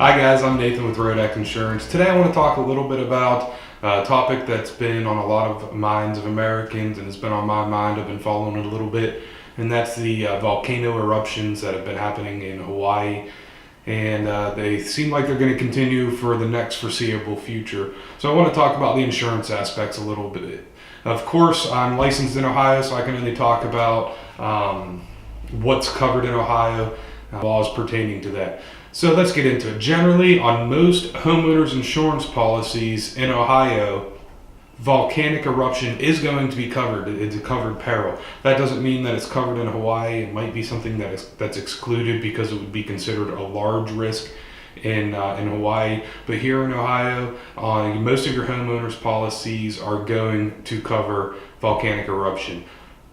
Hi guys, I'm Nathan with Rodak Insurance. Today I want to talk a little bit about a topic that's been on a lot of minds of Americans and has been on my mind. I've been following it a little bit, and that's the volcano eruptions that have been happening in Hawaii. And they seem like they're going to continue for the next foreseeable future. So I want to talk about the insurance aspects a little bit. Of course, I'm licensed in Ohio, so I can only talk about what's covered in Ohio, laws pertaining to that. So let's get into it. Generally, on most homeowners insurance policies in Ohio, volcanic eruption is going to be covered. It's a covered peril. That doesn't mean that it's covered in Hawaii. It might be something that's excluded because it would be considered a large risk in Hawaii. But here in Ohio, most of your homeowners policies are going to cover volcanic eruption.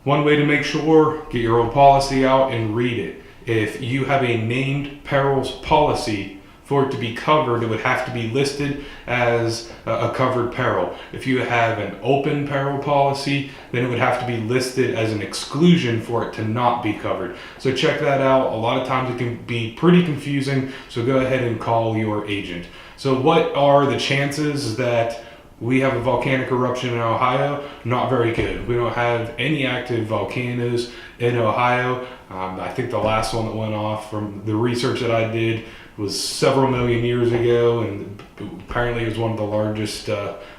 One way to make sure, get your old policy out and read it. If you have a named perils policy, for it to be covered, it would have to be listed as a covered peril. If you have an open peril policy, then it would have to be listed as an exclusion for it to not be covered. So check that out. A lot of times it can be pretty confusing, so go ahead and call your agent. So what are the chances that we have a volcanic eruption in Ohio? Not very good. We don't have any active volcanoes in Ohio. I think the last one that went off from the research that I did was several million years ago, and apparently it was one of the largest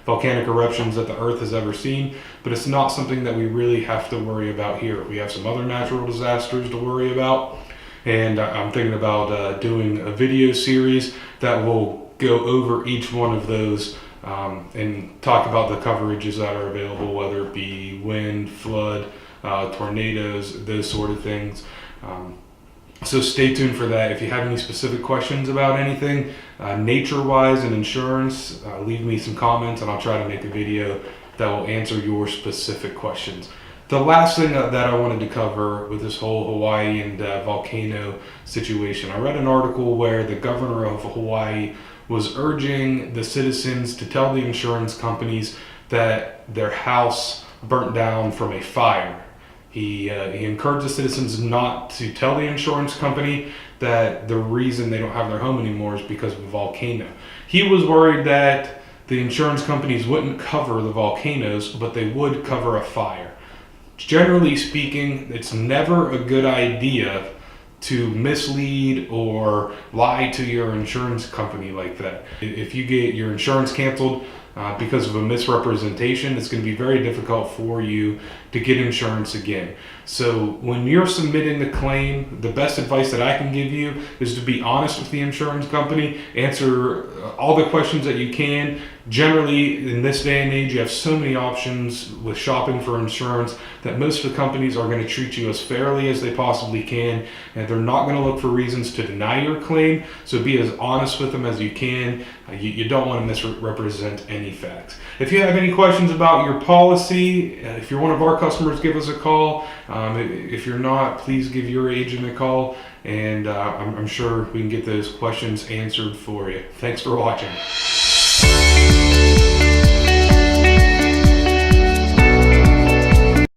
volcanic eruptions that the Earth has ever seen. But it's not something that we really have to worry about here. We have some other natural disasters to worry about, and I'm thinking about doing a video series that will go over each one of those and talk about the coverages that are available, whether it be wind, flood, tornadoes, those sort of things. So stay tuned for that. If you have any specific questions about anything, nature-wise and insurance, leave me some comments and I'll try to make a video that will answer your specific questions. The last thing that I wanted to cover with this whole Hawaii and volcano situation, I read an article where the governor of Hawaii was urging the citizens to tell the insurance companies that their house burnt down from a fire. He encouraged the citizens not to tell the insurance company that the reason they don't have their home anymore is because of a volcano. He was worried that the insurance companies wouldn't cover the volcanoes, but they would cover a fire. Generally speaking, it's never a good idea to mislead or lie to your insurance company like that. If you get your insurance canceled because of a misrepresentation, it's going to be very difficult for you to get insurance again. So when you're submitting the claim, the best advice that I can give you is to be honest with the insurance company, answer all the questions that you can. Generally, in this day and age, you have so many options with shopping for insurance that most of the companies are going to treat you as fairly as they possibly can, and they're not going to look for reasons to deny your claim. So be as honest with them as you can. You don't want to misrepresent any facts. If you have any questions about your policy, if you're one of our customers, give us a call. If you're not, please give your agent a call, and I'm sure we can get those questions answered for you. Thanks for watching.